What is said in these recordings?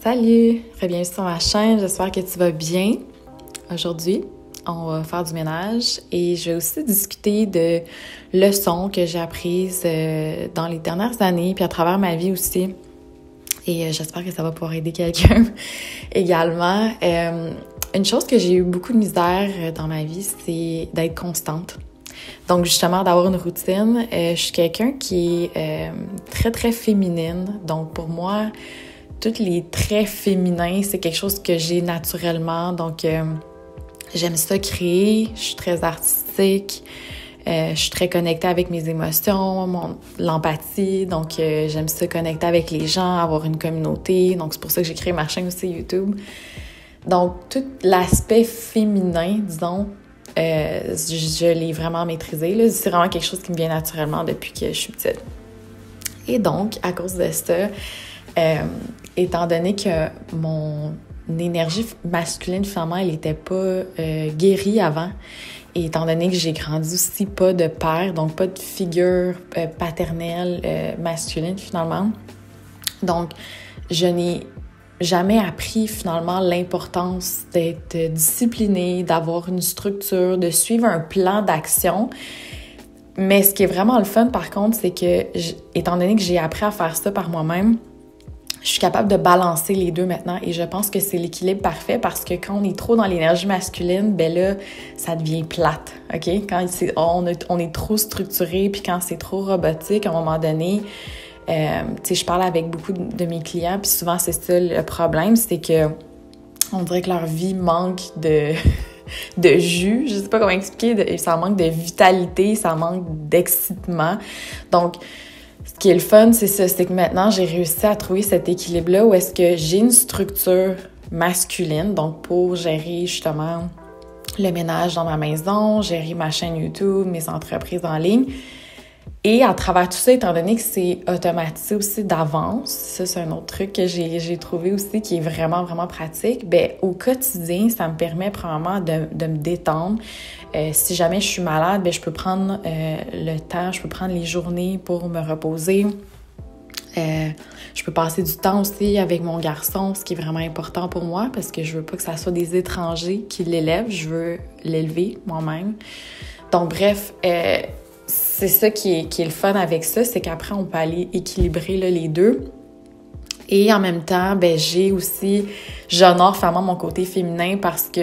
Salut! Bienvenue sur ma chaîne, j'espère que tu vas bien. Aujourd'hui, on va faire du ménage et je vais aussi discuter de leçons que j'ai apprises dans les dernières années, puis à travers ma vie aussi. Et j'espère que ça va pouvoir aider quelqu'un également. Une chose que j'ai eu beaucoup de misère dans ma vie, c'est d'être constante. Donc, justement, d'avoir une routine. Je suis quelqu'un qui est très, très féminine. Donc, pour moi, tous les traits féminins, c'est quelque chose que j'ai naturellement. Donc, j'aime ça créer. Je suis très artistique. Je suis très connectée avec mes émotions, l'empathie. Donc, j'aime ça connecter avec les gens, avoir une communauté. Donc, c'est pour ça que j'ai créé ma chaîne aussi YouTube. Donc, tout l'aspect féminin, disons, je l'ai vraiment maîtrisé. Là. C'est vraiment quelque chose qui me vient naturellement depuis que je suis petite. Et donc, à cause de ça, étant donné que mon énergie masculine, finalement, elle n'était pas guérie avant, et étant donné que j'ai grandi aussi pas de père, donc pas de figure paternelle masculine, finalement, donc je n'ai jamais appris, finalement, l'importance d'être disciplinée, d'avoir une structure, de suivre un plan d'action. Mais ce qui est vraiment le fun, par contre, c'est que, étant donné que j'ai appris à faire ça par moi-même, je suis capable de balancer les deux maintenant et je pense que c'est l'équilibre parfait parce que quand on est trop dans l'énergie masculine, ben là, ça devient plate, OK? Quand on est trop structuré puis quand c'est trop robotique, à un moment donné, tu sais, je parle avec beaucoup de mes clients puis souvent, c'est ça le problème, c'est que on dirait que leur vie manque de jus, je sais pas comment expliquer, ça manque de vitalité, ça manque d'excitement. Donc, ce qui est le fun, c'est ça, c'est que maintenant, j'ai réussi à trouver cet équilibre-là où est-ce que j'ai une structure masculine, donc pour gérer justement le ménage dans ma maison, gérer ma chaîne YouTube, mes entreprises en ligne. Et à travers tout ça, étant donné que c'est automatisé aussi d'avance, ça c'est un autre truc que j'ai trouvé aussi qui est vraiment, vraiment pratique, bien au quotidien, ça me permet probablement de me détendre. Si jamais je suis malade, bien, je peux prendre le temps, je peux prendre les journées pour me reposer. Je peux passer du temps aussi avec mon garçon, ce qui est vraiment important pour moi parce que je veux pas que ça soit des étrangers qui l'élèvent, je veux l'élever moi-même. Donc bref, c'est ça qui est le fun avec ça, c'est qu'après, on peut aller équilibrer là, les deux. Et en même temps, ben j'honore vraiment mon côté féminin parce que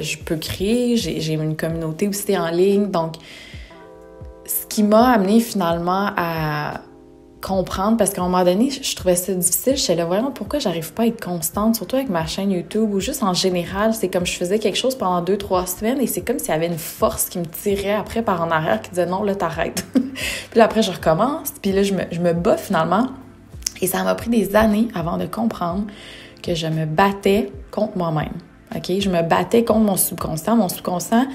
je peux créer, j'ai une communauté aussi en ligne. Donc, ce qui m'a amené finalement à comprendre, parce qu'à un moment donné, je trouvais ça difficile. Je savais vraiment pourquoi j'arrive pas à être constante, surtout avec ma chaîne YouTube ou juste en général. C'est comme je faisais quelque chose pendant 2-3 semaines et c'est comme s'il y avait une force qui me tirait après par en arrière qui disait non, là, t'arrêtes. Puis là, après, je recommence. Puis là, je me bats finalement. Et ça m'a pris des années avant de comprendre que je me battais contre moi-même. OK? Je me battais contre mon subconscient. Mon subconscient,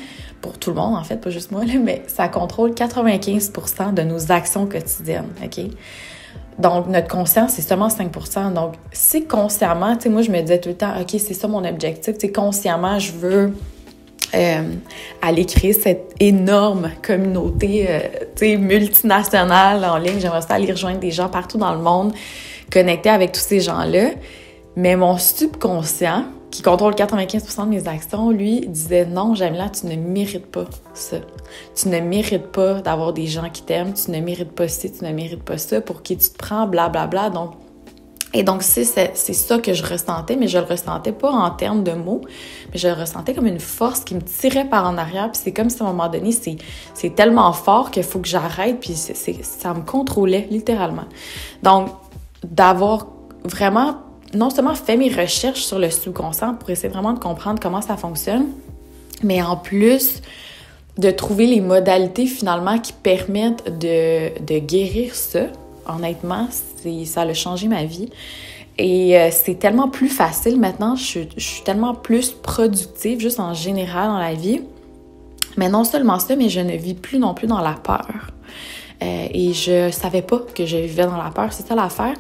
pour tout le monde, en fait, pas juste moi, là, mais ça contrôle 95% de nos actions quotidiennes. OK? Donc, notre conscience, c'est seulement 5%. Donc, si consciemment, tu sais, moi, je me disais tout le temps, OK, c'est ça mon objectif. Tu sais, consciemment, je veux aller créer cette énorme communauté multinationale en ligne. J'aimerais ça aller rejoindre des gens partout dans le monde, connecter avec tous ces gens-là. Mais mon subconscient, qui contrôle 95% de mes actions, lui, disait « Non, Jamila, tu ne mérites pas ça. Tu ne mérites pas d'avoir des gens qui t'aiment. Tu ne mérites pas ci, tu ne mérites pas ça. Pour qui tu te prends, blablabla. » Donc, c'est ça que je ressentais, mais je le ressentais pas en termes de mots, mais je le ressentais comme une force qui me tirait par en arrière, puis c'est comme si à un moment donné, c'est tellement fort qu'il faut que j'arrête, puis ça me contrôlait, littéralement. Donc, d'avoir vraiment, non seulement fait mes recherches sur le subconscient pour essayer vraiment de comprendre comment ça fonctionne, mais en plus de trouver les modalités, finalement, qui permettent de guérir ça. Honnêtement, ça a changé ma vie. Et c'est tellement plus facile maintenant. Je suis tellement plus productive, juste en général dans la vie. Mais non seulement ça, mais je ne vis plus non plus dans la peur. Et je savais pas que je vivais dans la peur. C'est ça l'affaire.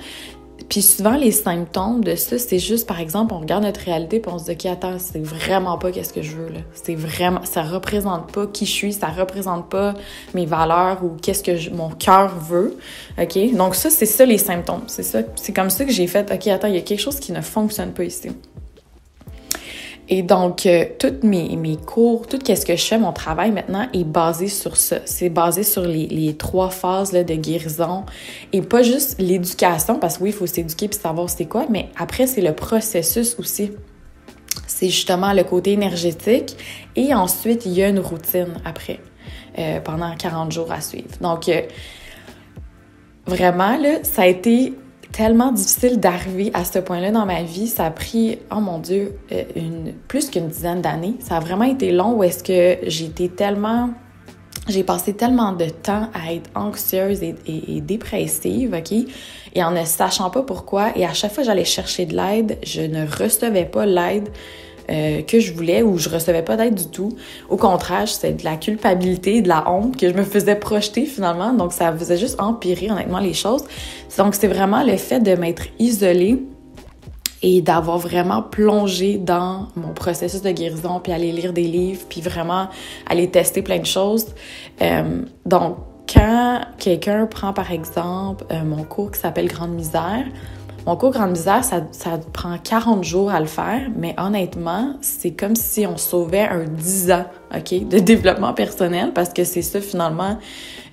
Puis souvent, les symptômes de ça, c'est juste, par exemple, on regarde notre réalité puis on se dit « OK, attends, c'est vraiment pas qu'est-ce que je veux, là. C'est vraiment... Ça représente pas qui je suis, ça représente pas mes valeurs ou qu'est-ce que mon cœur veut. » OK? Donc ça, c'est ça les symptômes. C'est ça. C'est comme ça que j'ai fait « OK, attends, il y a quelque chose qui ne fonctionne pas ici. » Et donc, tous mes cours, tout ce que je fais, mon travail maintenant est basé sur ça. C'est basé sur les 3 phases là, de guérison. Et pas juste l'éducation, parce que oui, il faut s'éduquer puis savoir c'est quoi, mais après, c'est le processus aussi. C'est justement le côté énergétique. Et ensuite, il y a une routine après, pendant 40 jours à suivre. Donc, vraiment, là, ça a été tellement difficile d'arriver à ce point-là dans ma vie. Ça a pris, oh mon Dieu, plus qu'une dizaine d'années. Ça a vraiment été long où est-ce que j'ai passé tellement de temps à être anxieuse et dépressive, OK? Et en ne sachant pas pourquoi. Et à chaque fois que j'allais chercher de l'aide, je ne recevais pas l'aide que je voulais ou je recevais pas d'aide du tout. Au contraire, c'était de la culpabilité, de la honte que je me faisais projeter finalement. Donc, ça faisait juste empirer honnêtement les choses. Donc, c'est vraiment le fait de m'être isolée et d'avoir vraiment plongé dans mon processus de guérison, puis aller lire des livres, puis vraiment aller tester plein de choses. Donc, quand quelqu'un prend par exemple mon cours qui s'appelle Grande Misère, mon cours Grande Misère, ça prend 40 jours à le faire, mais honnêtement, c'est comme si on sauvait 10 ans, OK, de développement personnel, parce que c'est ça, finalement,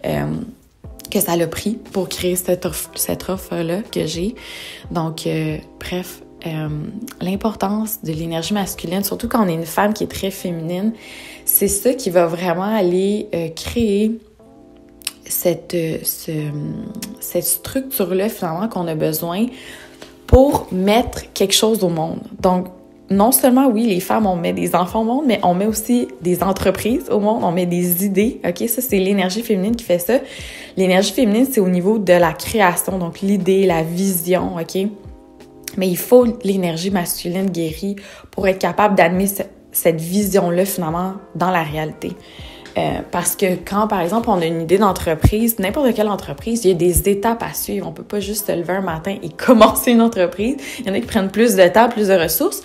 que ça l'a pris pour créer cette offre-là que j'ai. Donc, bref, l'importance de l'énergie masculine, surtout quand on est une femme qui est très féminine, c'est ça qui va vraiment aller créer cette structure-là, finalement, qu'on a besoin pour mettre quelque chose au monde. Donc, non seulement, oui, les femmes, on met des enfants au monde, mais on met aussi des entreprises au monde, on met des idées, OK? Ça, c'est l'énergie féminine qui fait ça. L'énergie féminine, c'est au niveau de la création, donc l'idée, la vision, OK? Mais il faut l'énergie masculine guérie pour être capable d'amener cette vision-là, finalement, dans la réalité. Parce que quand, par exemple, on a une idée d'entreprise, n'importe quelle entreprise, il y a des étapes à suivre. On peut pas juste se lever un matin et commencer une entreprise. Il y en a qui prennent plus de temps, plus de ressources.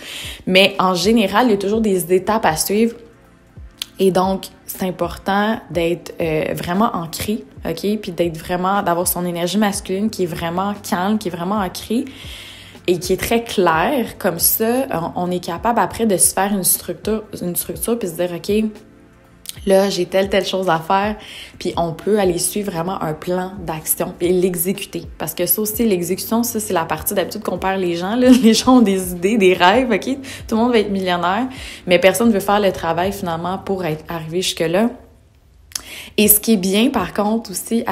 Mais en général, il y a toujours des étapes à suivre. Et donc, c'est important d'être vraiment ancré, OK? Puis d'avoir son énergie masculine qui est vraiment calme, qui est vraiment ancrée et qui est très claire. Comme ça, on est capable après de se faire une structure puis se dire, OK, là, j'ai telle chose à faire, puis on peut aller suivre vraiment un plan d'action et l'exécuter. Parce que ça aussi, l'exécution, ça, c'est la partie d'habitude qu'on perd les gens. Là. Les gens ont des idées, des rêves, OK? Tout le monde va être millionnaire, mais personne ne veut faire le travail, finalement, pour arriver jusque-là. Et ce qui est bien, par contre, aussi,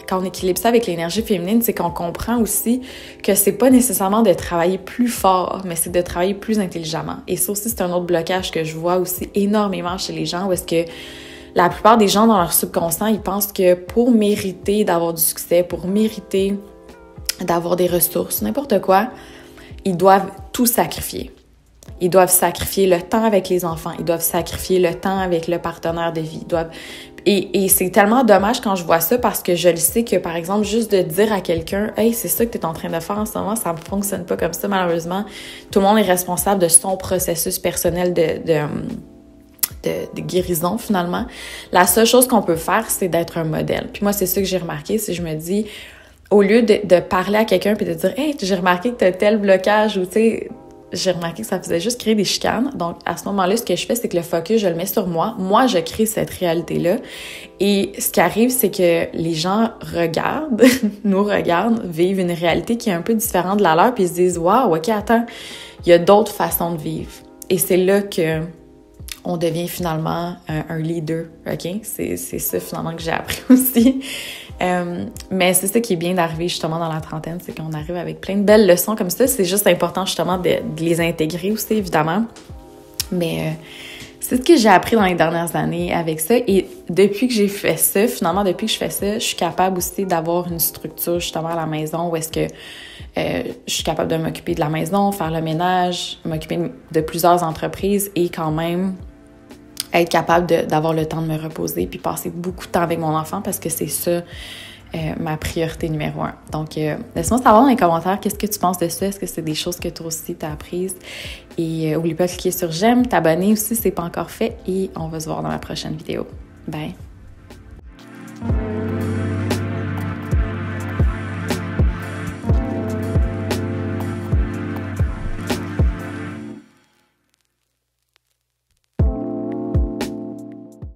quand on équilibre ça avec l'énergie féminine, c'est qu'on comprend aussi que c'est pas nécessairement de travailler plus fort, mais c'est de travailler plus intelligemment. Et ça aussi, c'est un autre blocage que je vois aussi énormément chez les gens, où est-ce que la plupart des gens, dans leur subconscient, ils pensent que pour mériter d'avoir du succès, pour mériter d'avoir des ressources, n'importe quoi, ils doivent tout sacrifier. Ils doivent sacrifier le temps avec les enfants, ils doivent sacrifier le temps avec le partenaire de vie, ils doivent... Et c'est tellement dommage quand je vois ça parce que je le sais que, par exemple, juste de dire à quelqu'un « Hey, c'est ça que tu es en train de faire en ce moment, ça ne fonctionne pas comme ça, malheureusement. » Tout le monde est responsable de son processus personnel de guérison, finalement. La seule chose qu'on peut faire, c'est d'être un modèle. Puis moi, c'est ça que j'ai remarqué, c'est que je me dis, au lieu de parler à quelqu'un puis de dire « Hey, j'ai remarqué que tu as tel blocage » ou tu sais... J'ai remarqué que ça faisait juste créer des chicanes. Donc, à ce moment-là, ce que je fais, c'est que le focus, je le mets sur moi. Moi, je crée cette réalité-là. Et ce qui arrive, c'est que les gens nous regardent, vivent une réalité qui est un peu différente de la leur, puis ils se disent « Wow, OK, attends, il y a d'autres façons de vivre. » Et c'est là que on devient finalement un leader, OK? C'est ça, finalement, que j'ai appris aussi. Mais c'est ça qui est bien d'arriver justement dans la trentaine, c'est qu'on arrive avec plein de belles leçons comme ça. C'est juste important justement de les intégrer aussi, évidemment. Mais c'est ce que j'ai appris dans les dernières années avec ça. Et depuis que j'ai fait ça, finalement, depuis que je fais ça, je suis capable aussi d'avoir une structure justement à la maison où est-ce que je suis capable de m'occuper de la maison, faire le ménage, m'occuper de plusieurs entreprises et quand même être capable d'avoir le temps de me reposer puis passer beaucoup de temps avec mon enfant parce que c'est ça ma priorité numéro 1. Donc, laisse-moi savoir dans les commentaires qu'est-ce que tu penses de ça. Est-ce que c'est des choses que toi aussi tu as apprises? Et oublie pas de cliquer sur j'aime, t'abonner aussi si c'est pas encore fait. Et on va se voir dans la prochaine vidéo. Bye!